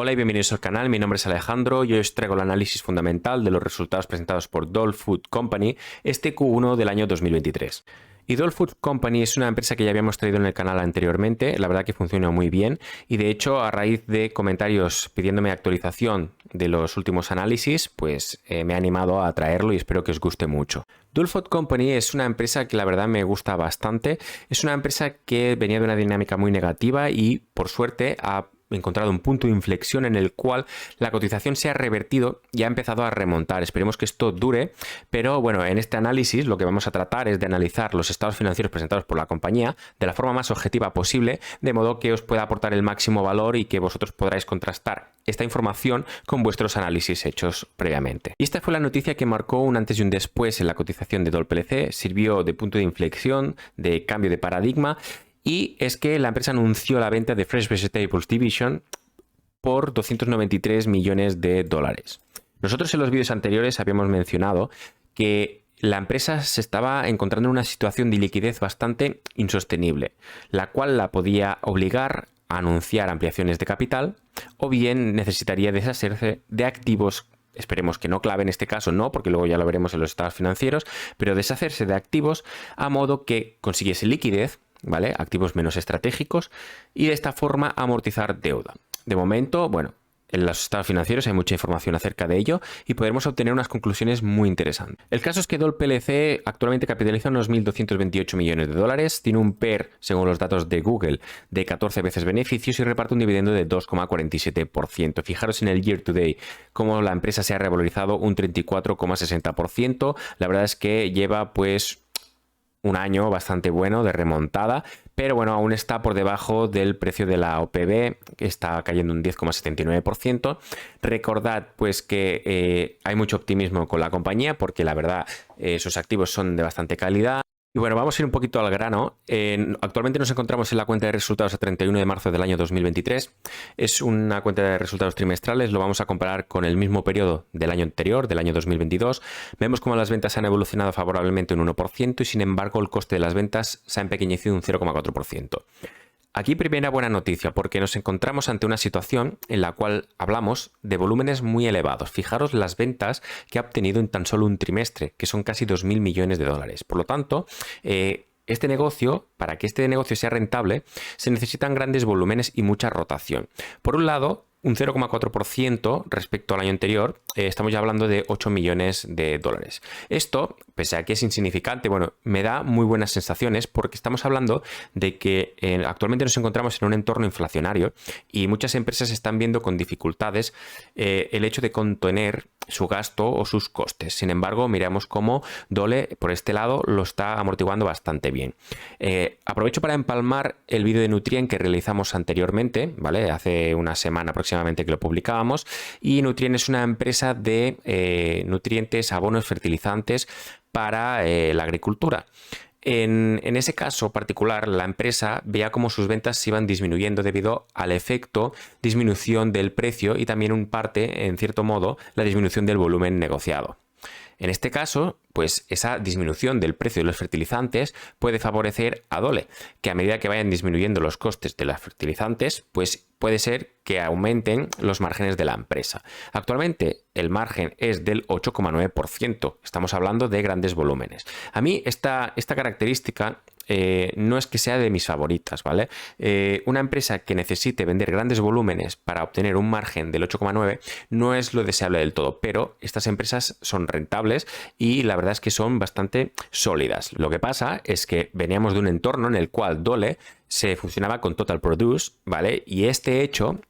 Hola y bienvenidos al canal, mi nombre es Alejandro y hoy os traigo el análisis fundamental de los resultados presentados por Dole Food Company este Q1 del año 2023. Y Dole Food Company es una empresa que ya habíamos traído en el canal anteriormente, la verdad que funciona muy bien y de hecho a raíz de comentarios pidiéndome actualización de los últimos análisis, pues me ha animado a traerlo y espero que os guste mucho. Dole Food Company es una empresa que la verdad me gusta bastante, es una empresa que venía de una dinámica muy negativa y por suerte ha encontrado un punto de inflexión en el cual la cotización se ha revertido y ha empezado a remontar. Esperemos que esto dure, pero bueno, en este análisis lo que vamos a tratar es de analizar los estados financieros presentados por la compañía de la forma más objetiva posible, de modo que os pueda aportar el máximo valor y que vosotros podráis contrastar esta información con vuestros análisis hechos previamente. Y esta fue la noticia que marcó un antes y un después en la cotización de Dole plc, sirvió de punto de inflexión, de cambio de paradigma. Y es que la empresa anunció la venta de Fresh Vegetables Division por 293 millones de dólares. Nosotros en los vídeos anteriores habíamos mencionado que la empresa se estaba encontrando en una situación de liquidez bastante insostenible, la cual la podía obligar a anunciar ampliaciones de capital o bien necesitaría deshacerse de activos. Esperemos que no clave en este caso, no, porque luego ya lo veremos en los estados financieros, pero deshacerse de activos a modo que consiguiese liquidez, ¿vale? Activos menos estratégicos y de esta forma amortizar deuda. De momento, bueno, en los estados financieros hay mucha información acerca de ello y podremos obtener unas conclusiones muy interesantes. El caso es que Dole plc actualmente capitaliza unos 1.228 millones de dólares, tiene un PER, según los datos de Google, de 14 veces beneficios y reparte un dividendo de 2,47%. Fijaros en el year to day, cómo la empresa se ha revalorizado un 34,60%. La verdad es que lleva pues un año bastante bueno de remontada, pero bueno, aún está por debajo del precio de la OPV, que está cayendo un 10,79%. Recordad pues que hay mucho optimismo con la compañía porque la verdad sus activos son de bastante calidad. Y bueno, vamos a ir un poquito al grano. Actualmente nos encontramos en la cuenta de resultados a 31 de marzo del año 2023. Es una cuenta de resultados trimestrales, lo vamos a comparar con el mismo periodo del año anterior, del año 2022. Vemos cómo las ventas han evolucionado favorablemente un 1% y sin embargo el coste de las ventas se ha empequeñecido un 0,4%. Aquí primera buena noticia, porque nos encontramos ante una situación en la cual hablamos de volúmenes muy elevados. Fijaros las ventas que ha obtenido en tan solo un trimestre, que son casi 2.000 millones de dólares. Por lo tanto, este negocio, para que este negocio sea rentable, se necesitan grandes volúmenes y mucha rotación. Por un lado, un 0,4% respecto al año anterior, estamos ya hablando de 8 millones de dólares. Esto, pese a que es insignificante, bueno, me da muy buenas sensaciones porque estamos hablando de que actualmente nos encontramos en un entorno inflacionario y muchas empresas están viendo con dificultades el hecho de contener su gasto o sus costes. Sin embargo, miramos cómo Dole por este lado lo está amortiguando bastante bien. Aprovecho para empalmar el vídeo de Nutrien que realizamos anteriormente, ¿vale? Hace una semana aproximadamente que lo publicábamos, y Nutrien es una empresa de nutrientes, abonos, fertilizantes para la agricultura. En ese caso particular, la empresa veía cómo sus ventas se iban disminuyendo debido al efecto disminución del precio y también en parte, en cierto modo, la disminución del volumen negociado. En este caso, pues esa disminución del precio de los fertilizantes puede favorecer a Dole, que a medida que vayan disminuyendo los costes de los fertilizantes, pues puede ser que aumenten los márgenes de la empresa. Actualmente el margen es del 8,9%, estamos hablando de grandes volúmenes. A mí esta característica no es que sea de mis favoritas, ¿vale? Una empresa que necesite vender grandes volúmenes para obtener un margen del 8,9 no es lo deseable del todo, pero estas empresas son rentables y la verdad es que son bastante sólidas. Lo que pasa es que veníamos de un entorno en el cual Dole se funcionaba con Total Produce, ¿vale? Y este hecho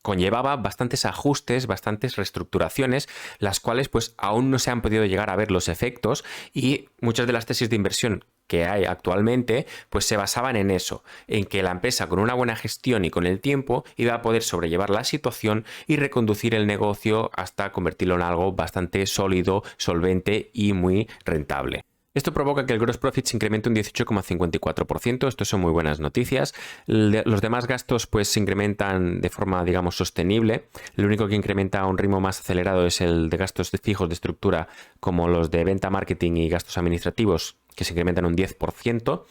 conllevaba bastantes ajustes, bastantes reestructuraciones, las cuales pues aún no se han podido llegar a ver los efectos y muchas de las tesis de inversión que hay actualmente pues se basaban en eso, en que la empresa con una buena gestión y con el tiempo iba a poder sobrellevar la situación y reconducir el negocio hasta convertirlo en algo bastante sólido, solvente y muy rentable. Esto provoca que el gross profit se incremente un 18,54%. Esto son muy buenas noticias. Los demás gastos pues se incrementan de forma, digamos, sostenible. El único que incrementa a un ritmo más acelerado es el de gastos fijos de estructura, como los de venta, marketing y gastos administrativos, que se incrementan un 10%.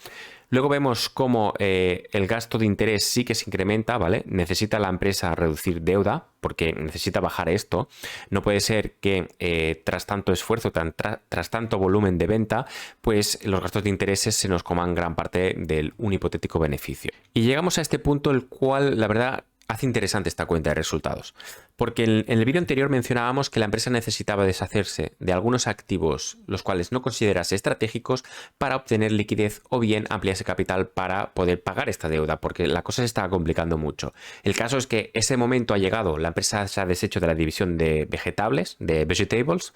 Luego vemos cómo el gasto de interés sí que se incrementa, ¿vale? Necesita la empresa reducir deuda porque necesita bajar esto. No puede ser que tras tanto esfuerzo, tras tanto volumen de venta, pues los gastos de intereses se nos coman gran parte de un hipotético beneficio. Y llegamos a este punto el cual, la verdad, hace interesante esta cuenta de resultados, porque en el vídeo anterior mencionábamos que la empresa necesitaba deshacerse de algunos activos los cuales no considerase estratégicos para obtener liquidez o bien ampliarse capital para poder pagar esta deuda, porque la cosa se estaba complicando mucho. El caso es que ese momento ha llegado, la empresa se ha deshecho de la división de vegetables, de vegetables,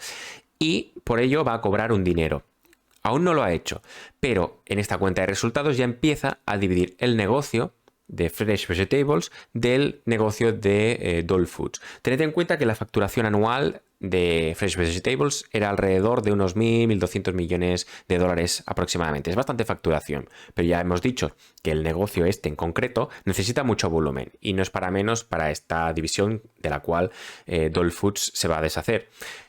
y por ello va a cobrar un dinero. Aún no lo ha hecho, pero en esta cuenta de resultados ya empieza a dividir el negocio de Fresh Vegetables del negocio de Dole Foods. Tened en cuenta que la facturación anual de Fresh Vegetables era alrededor de unos 1.200 millones de dólares aproximadamente. Es bastante facturación, pero ya hemos dicho que el negocio este en concreto necesita mucho volumen y no es para menos para esta división de la cual Dole Foods se va a deshacer.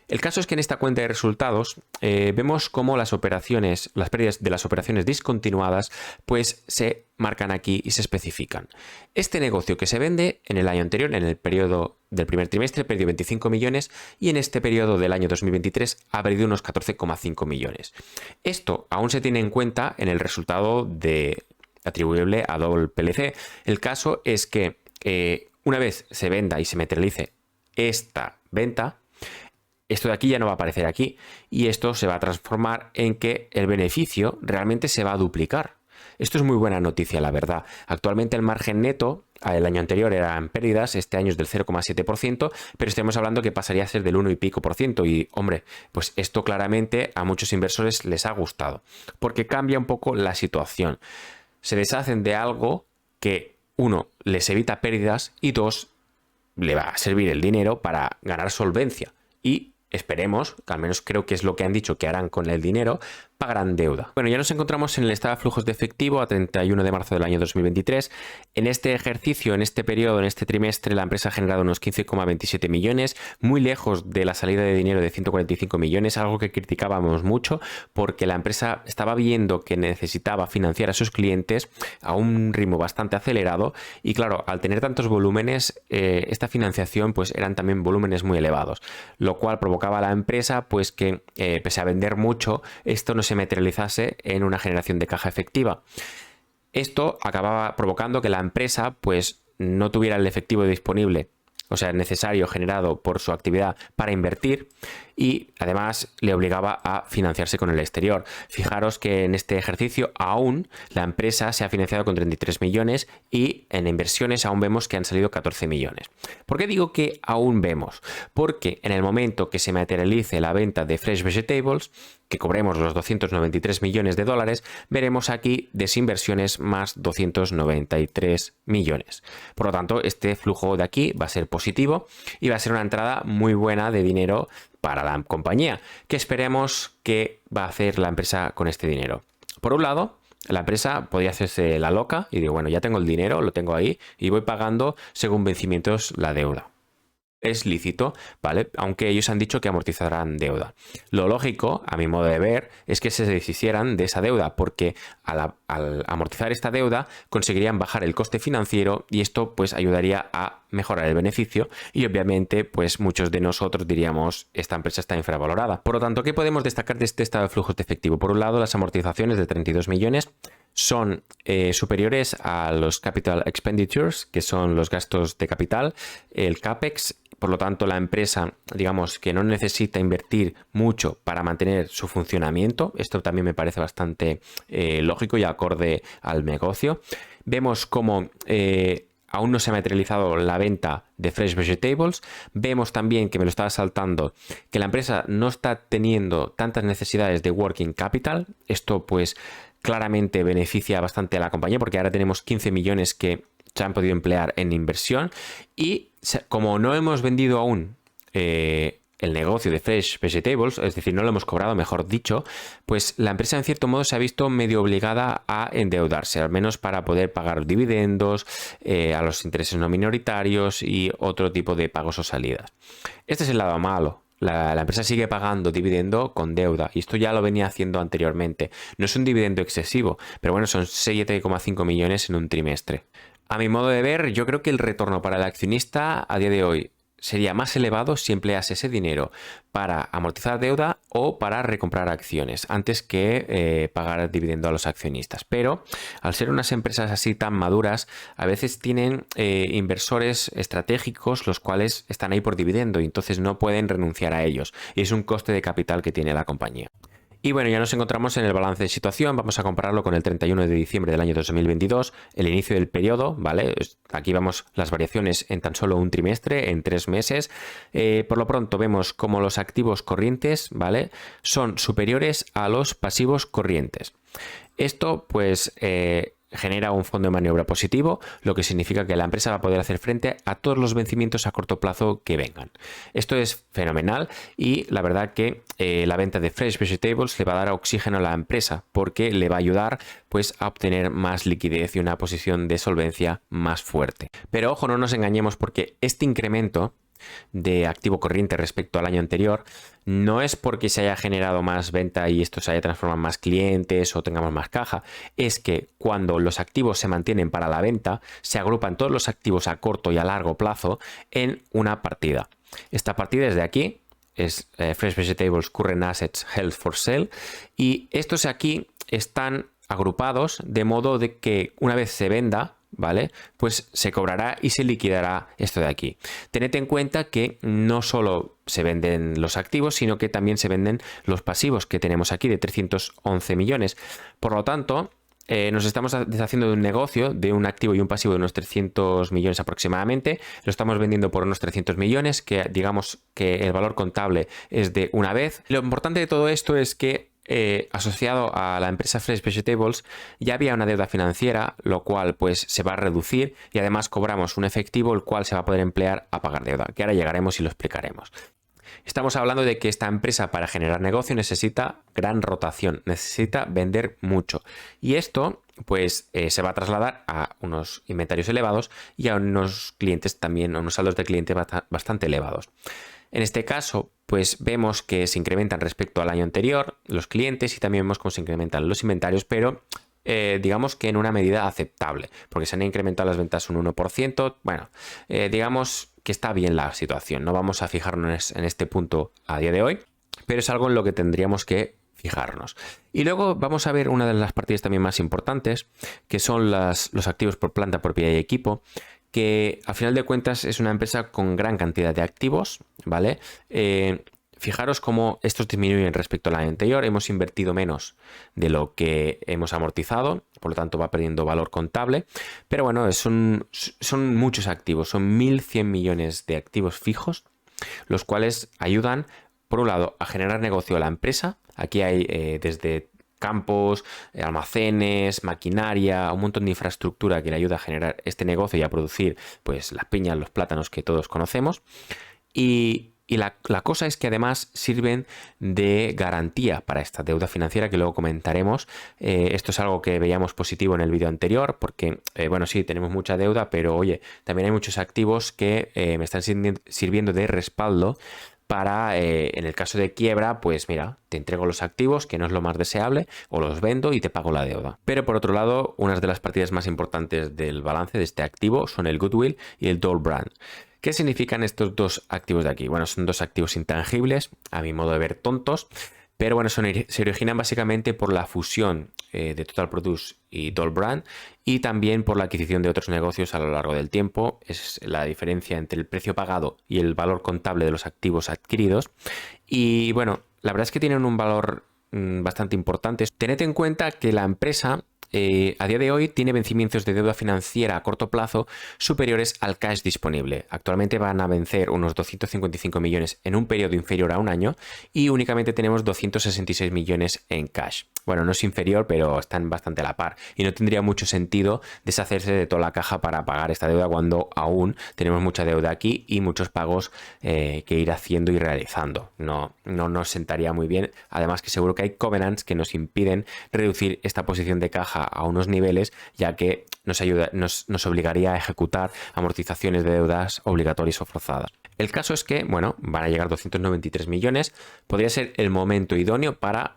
El caso es que en esta cuenta de resultados vemos cómo las pérdidas de las operaciones discontinuadas pues se marcan aquí y se especifican. Este negocio que se vende en el año anterior, en el periodo del primer trimestre, perdió 25 millones y en este periodo del año 2023 ha perdido unos 14,5 millones. Esto aún se tiene en cuenta en el resultado atribuible a Dole plc. El caso es que una vez se venda y se materialice esta venta, esto de aquí ya no va a aparecer aquí y esto se va a transformar en que el beneficio realmente se va a duplicar. Esto es muy buena noticia, la verdad. Actualmente el margen neto, el año anterior eran pérdidas, este año es del 0,7%, pero estamos hablando que pasaría a ser del 1 y pico por ciento. Y, hombre, pues esto claramente a muchos inversores les ha gustado, porque cambia un poco la situación. Se deshacen de algo que, uno, les evita pérdidas y dos, le va a servir el dinero para ganar solvencia. Y esperemos, que al menos creo que es lo que han dicho que harán con el dinero, pagarán deuda. Bueno, ya nos encontramos en el estado de flujos de efectivo a 31 de marzo del año 2023. En este ejercicio, en este periodo, en este trimestre, la empresa ha generado unos 15,27 millones, muy lejos de la salida de dinero de 145 millones, algo que criticábamos mucho porque la empresa estaba viendo que necesitaba financiar a sus clientes a un ritmo bastante acelerado y claro, al tener tantos volúmenes, esta financiación pues eran también volúmenes muy elevados, lo cual provocaba a la empresa pues que pese a vender mucho, esto no se materializase en una generación de caja efectiva. Esto acababa provocando que la empresa pues no tuviera el efectivo disponible, o sea, necesario generado por su actividad para invertir y además le obligaba a financiarse con el exterior. Fijaros que en este ejercicio aún la empresa se ha financiado con 33 millones y en inversiones aún vemos que han salido 14 millones. ¿Por qué digo que aún vemos? Porque en el momento que se materialice la venta de Fresh Vegetables, que cobremos los 293 millones de dólares, veremos aquí desinversiones más 293 millones. Por lo tanto, este flujo de aquí va a ser positivo y va a ser una entrada muy buena de dinero para la compañía. ¿Qué esperemos que va a hacer la empresa con este dinero? Por un lado, la empresa podría hacerse la loca y digo, bueno, ya tengo el dinero, lo tengo ahí y voy pagando según vencimientos la deuda. Es lícito, ¿vale? Aunque ellos han dicho que amortizarán deuda. Lo lógico, a mi modo de ver, es que se deshicieran de esa deuda, porque al amortizar esta deuda conseguirían bajar el coste financiero y esto pues ayudaría a mejorar el beneficio y obviamente pues muchos de nosotros diríamos esta empresa está infravalorada. Por lo tanto, ¿qué podemos destacar de este estado de flujos de efectivo? Por un lado, las amortizaciones de 32 millones son superiores a los capital expenditures, que son los gastos de capital, el CAPEX. Por lo tanto, la empresa, digamos que no necesita invertir mucho para mantener su funcionamiento. Esto también me parece bastante lógico y acorde al negocio. Vemos cómo aún no se ha materializado la venta de Fresh Vegetables. Vemos también, que me lo estaba saltando, que la empresa no está teniendo tantas necesidades de working capital. Esto pues claramente beneficia bastante a la compañía porque ahora tenemos 15 millones que se han podido emplear en inversión y como no hemos vendido aún el negocio de Fresh Vegetables, es decir, no lo hemos cobrado, mejor dicho, pues la empresa en cierto modo se ha visto medio obligada a endeudarse, al menos para poder pagar dividendos, a los intereses no minoritarios y otro tipo de pagos o salidas. Este es el lado malo. la empresa sigue pagando dividendo con deuda y esto ya lo venía haciendo anteriormente. No es un dividendo excesivo, pero bueno, son 7,5 millones en un trimestre. A mi modo de ver, yo creo que el retorno para el accionista a día de hoy sería más elevado si empleas ese dinero para amortizar deuda o para recomprar acciones antes que pagar dividendo a los accionistas. Pero al ser unas empresas así tan maduras, a veces tienen inversores estratégicos los cuales están ahí por dividendo y entonces no pueden renunciar a ellos. Y es un coste de capital que tiene la compañía. Y bueno, ya nos encontramos en el balance de situación, vamos a compararlo con el 31 de diciembre del año 2022, el inicio del periodo, ¿vale? Aquí vemos las variaciones en tan solo un trimestre, en 3 meses. Por lo pronto vemos como los activos corrientes, ¿vale? Son superiores a los pasivos corrientes. Esto, pues, genera un fondo de maniobra positivo, lo que significa que la empresa va a poder hacer frente a todos los vencimientos a corto plazo que vengan. Esto es fenomenal y la verdad que la venta de Fresh Vegetables le va a dar oxígeno a la empresa porque le va a ayudar pues a obtener más liquidez y una posición de solvencia más fuerte. Pero ojo, no nos engañemos porque este incremento de activo corriente respecto al año anterior no es porque se haya generado más venta y esto se haya transformado en más clientes o tengamos más caja, es que cuando los activos se mantienen para la venta se agrupan todos los activos a corto y a largo plazo en una partida. Esta partida es de aquí, es Fresh Vegetables Current Assets Held for Sale y estos aquí están agrupados de modo de que una vez se venda, ¿vale? Pues se cobrará y se liquidará esto de aquí. Tened en cuenta que no solo se venden los activos, sino que también se venden los pasivos que tenemos aquí de 311 millones. Por lo tanto, nos estamos deshaciendo de un negocio, de un activo y un pasivo de unos 300 millones aproximadamente. Lo estamos vendiendo por unos 300 millones, que digamos que el valor contable es de una vez. Lo importante de todo esto es que asociado a la empresa Fresh Vegetables ya había una deuda financiera, lo cual pues se va a reducir y además cobramos un efectivo el cual se va a poder emplear a pagar deuda, que ahora llegaremos y lo explicaremos. Estamos hablando de que esta empresa para generar negocio necesita gran rotación, necesita vender mucho y esto pues se va a trasladar a unos inventarios elevados y a unos clientes también, a unos saldos de clientes bastante elevados. En este caso, pues vemos que se incrementan respecto al año anterior los clientes y también vemos cómo se incrementan los inventarios, pero digamos que en una medida aceptable, porque se han incrementado las ventas un 1%. Bueno, digamos que está bien la situación. No vamos a fijarnos en este punto a día de hoy, pero es algo en lo que tendríamos que fijarnos. Y luego vamos a ver una de las partidas también más importantes, que son los activos por planta, propiedad y equipo, que al final de cuentas es una empresa con gran cantidad de activos, ¿vale? Fijaros cómo estos disminuyen respecto al año anterior. Hemos invertido menos de lo que hemos amortizado, por lo tanto va perdiendo valor contable. Pero bueno, son muchos activos, son 1.100 millones de activos fijos, los cuales ayudan, por un lado, a generar negocio a la empresa. Aquí hay desde campos, almacenes, maquinaria, un montón de infraestructura que le ayuda a generar este negocio y a producir pues las piñas, los plátanos que todos conocemos. Y la cosa es que además sirven de garantía para esta deuda financiera que luego comentaremos. Esto es algo que veíamos positivo en el vídeo anterior porque, bueno, sí, tenemos mucha deuda, pero oye, también hay muchos activos que me están sirviendo de respaldo para, en el caso de quiebra, pues mira, te entrego los activos, que no es lo más deseable, o los vendo y te pago la deuda. Pero por otro lado, unas de las partidas más importantes del balance de este activo son el Goodwill y el Dole Brand. ¿Qué significan estos dos activos de aquí? Bueno, son dos activos intangibles, a mi modo de ver tontos, pero bueno, se originan básicamente por la fusión de Total Produce y Dole Brand y también por la adquisición de otros negocios a lo largo del tiempo. Es la diferencia entre el precio pagado y el valor contable de los activos adquiridos. Y bueno, la verdad es que tienen un valor bastante importante. Tened en cuenta que la empresa a día de hoy tiene vencimientos de deuda financiera a corto plazo superiores al cash disponible. Actualmente van a vencer unos 255 millones en un periodo inferior a un año y únicamente tenemos 266 millones en cash. bueno, no es inferior, pero están bastante a la par. Y no tendría mucho sentido deshacerse de toda la caja para pagar esta deuda cuando aún tenemos mucha deuda aquí y muchos pagos que ir haciendo y realizando. No nos sentaría muy bien. Además que seguro que hay covenants que nos impiden reducir esta posición de caja a unos niveles, ya que nos obligaría a ejecutar amortizaciones de deudas obligatorias o forzadas. El caso es que, bueno, van a llegar 293 millones. Podría ser el momento idóneo para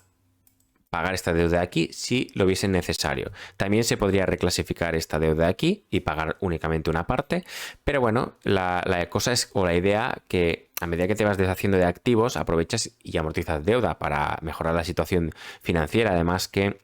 pagar esta deuda de aquí si lo hubiese necesario. También se podría reclasificar esta deuda de aquí y pagar únicamente una parte, pero bueno, la cosa es, o la idea, que a medida que te vas deshaciendo de activos, aprovechas y amortizas deuda para mejorar la situación financiera. Además que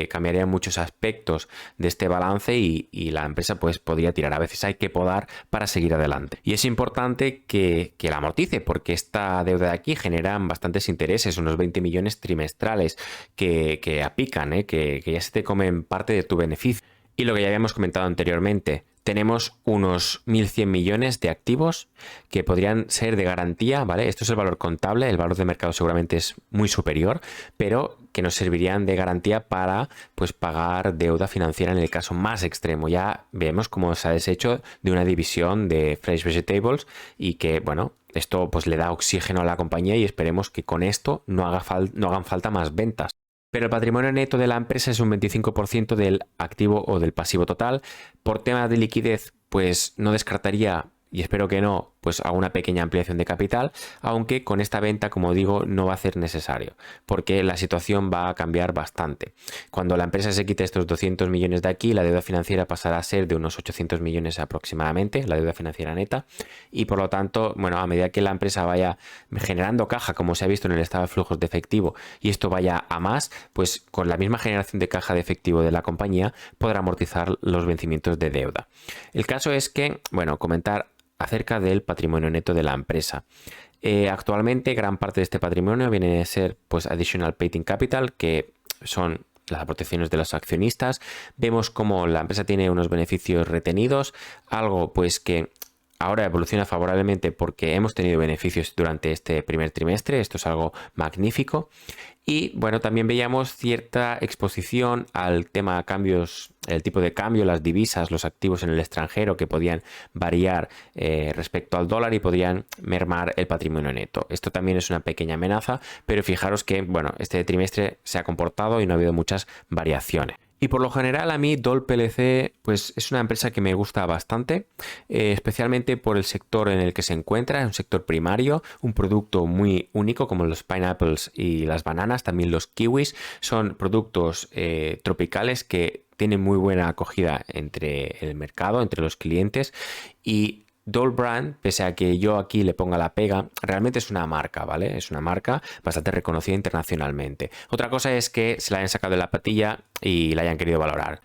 cambiarían muchos aspectos de este balance y la empresa pues podría tirar. A veces hay que podar para seguir adelante. Y es importante que la amortice, porque esta deuda de aquí generan bastantes intereses, unos 20 millones trimestrales que apican, que ya se te comen parte de tu beneficio. Y lo que ya habíamos comentado anteriormente, tenemos unos 1.100 millones de activos que podrían ser de garantía, ¿vale? Esto es el valor contable, el valor de mercado seguramente es muy superior, pero que nos servirían de garantía para pues pagar deuda financiera en el caso más extremo. Ya vemos cómo se ha deshecho de una división de Fresh Vegetables y que, bueno, esto pues le da oxígeno a la compañía y esperemos que con esto no hagan falta más ventas. Pero el patrimonio neto de la empresa es un 25% del activo o del pasivo total. Por tema de liquidez, pues no descartaría, y espero que no, pues a una pequeña ampliación de capital, aunque con esta venta, como digo, no va a ser necesario, porque la situación va a cambiar bastante. Cuando la empresa se quite estos 200 millones de aquí, la deuda financiera pasará a ser de unos 800 millones aproximadamente, la deuda financiera neta, y por lo tanto, bueno, a medida que la empresa vaya generando caja, como se ha visto en el estado de flujos de efectivo, y esto vaya a más, pues con la misma generación de caja de efectivo de la compañía, podrá amortizar los vencimientos de deuda. El caso es que, bueno, comentar acerca del patrimonio neto de la empresa. Actualmente gran parte de este patrimonio viene a ser pues additional paid-in capital, que son las aportaciones de los accionistas. Vemos cómo la empresa tiene unos beneficios retenidos, algo pues que ahora evoluciona favorablemente porque hemos tenido beneficios durante este primer trimestre. Esto es algo magnífico. Y bueno, también veíamos cierta exposición al tema cambios, el tipo de cambio, las divisas, los activos en el extranjero que podían variar respecto al dólar y podrían mermar el patrimonio neto. Esto también es una pequeña amenaza, pero fijaros que bueno, este trimestre se ha comportado y no ha habido muchas variaciones. Y por lo general a mí Dole PLC pues es una empresa que me gusta bastante, especialmente por el sector en el que se encuentra, es un sector primario, un producto muy único como los pineapples y las bananas, también los kiwis, son productos tropicales que tienen muy buena acogida entre el mercado, entre los clientes, y Dole Brand, pese a que yo aquí le ponga la pega, realmente es una marca, ¿vale? Es una marca bastante reconocida internacionalmente. Otra cosa es que se la hayan sacado de la patilla y la hayan querido valorar.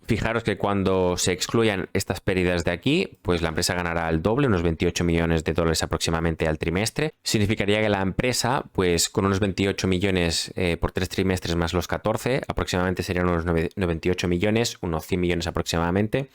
Fijaros que cuando se excluyan estas pérdidas de aquí, pues la empresa ganará el doble, unos 28 millones de dólares aproximadamente al trimestre. Significaría que la empresa, pues con unos 28 millones por 3 trimestres más los 14, aproximadamente serían unos 98 millones, unos 100 millones aproximadamente.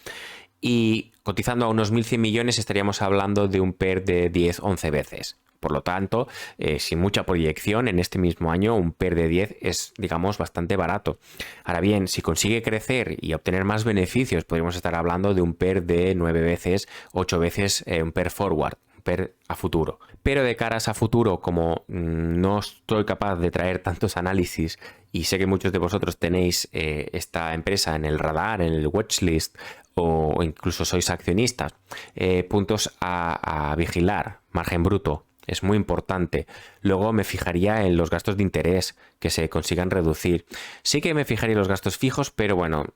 Y cotizando a unos 1.100 millones estaríamos hablando de un PER de 10-11 veces. Por lo tanto, sin mucha proyección, en este mismo año un PER de 10 es, digamos, bastante barato. Ahora bien, si consigue crecer y obtener más beneficios, podríamos estar hablando de un PER de 9 veces, 8 veces un PER forward, un PER a futuro. Pero de caras a futuro, como no estoy capaz de traer tantos análisis y sé que muchos de vosotros tenéis esta empresa en el radar, en el watchlist, o incluso sois accionistas, puntos a vigilar, margen bruto, es muy importante. Luego me fijaría en los gastos de interés que se consigan reducir. Sí que me fijaría en los gastos fijos, pero bueno,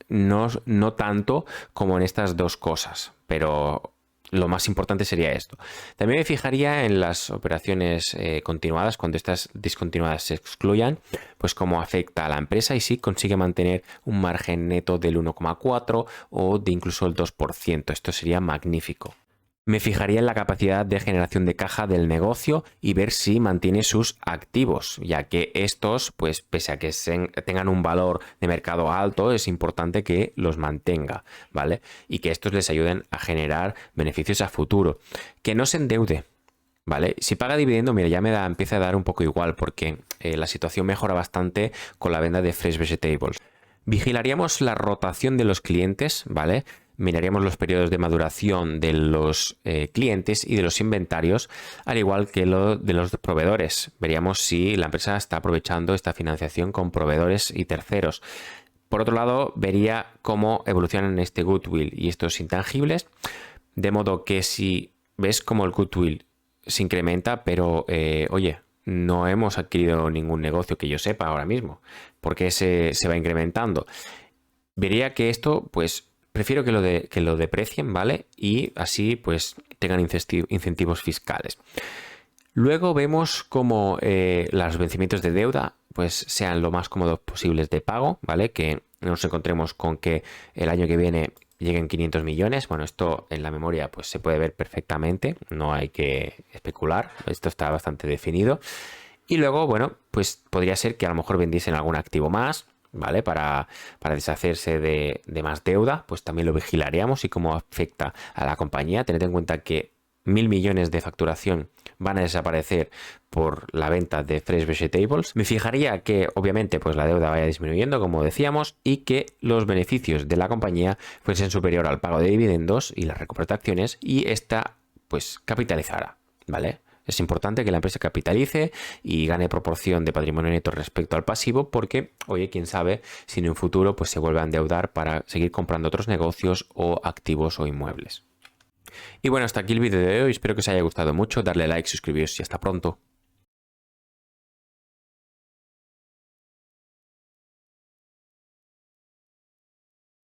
no tanto como en estas dos cosas, pero lo más importante sería esto. También me fijaría en las operaciones continuadas, cuando estas discontinuadas se excluyan, pues cómo afecta a la empresa y si consigue mantener un margen neto del 1,4 o de incluso el 2%. Esto sería magnífico. Me fijaría en la capacidad de generación de caja del negocio y ver si mantiene sus activos, ya que estos, pues pese a que tengan un valor de mercado alto, es importante que los mantenga, ¿vale? Y que estos les ayuden a generar beneficios a futuro. Que no se endeude. ¿vale? Si paga dividendo, mira, empieza a dar un poco igual porque la situación mejora bastante con la venta de Fresh Vegetables. Vigilaríamos la rotación de los clientes, ¿vale? Miraríamos los periodos de maduración de los clientes y de los inventarios, al igual que lo de los proveedores. Veríamos si la empresa está aprovechando esta financiación con proveedores y terceros. Por otro lado, vería cómo evolucionan este goodwill y estos intangibles, de modo que si ves cómo el goodwill se incrementa, pero oye, no hemos adquirido ningún negocio que yo sepa ahora mismo, porque se va incrementando. Vería que esto, pues, prefiero que lo deprecien, ¿vale? Y así, pues, tengan incentivos fiscales. Luego vemos cómo los vencimientos de deuda pues sean lo más cómodos posibles de pago, ¿vale? Que nos encontremos con que el año que viene lleguen 500 millones. Bueno, esto en la memoria pues se puede ver perfectamente, no hay que especular, esto está bastante definido. Y luego, bueno, pues podría ser que a lo mejor vendiesen algún activo más, ¿vale? Para deshacerse de más deuda, pues también lo vigilaríamos y cómo afecta a la compañía. Tened en cuenta que 1.000 millones de facturación van a desaparecer por la venta de Fresh Vegetables. Me fijaría que obviamente pues la deuda vaya disminuyendo, como decíamos, y que los beneficios de la compañía fuesen superior al pago de dividendos y la recuperación de acciones, y esta pues capitalizara, ¿vale? Es importante que la empresa capitalice y gane proporción de patrimonio neto respecto al pasivo, porque, oye, quién sabe si en un futuro pues se vuelve a endeudar para seguir comprando otros negocios o activos o inmuebles. Y bueno, hasta aquí el vídeo de hoy. Espero que os haya gustado mucho. Darle like, suscribiros y hasta pronto.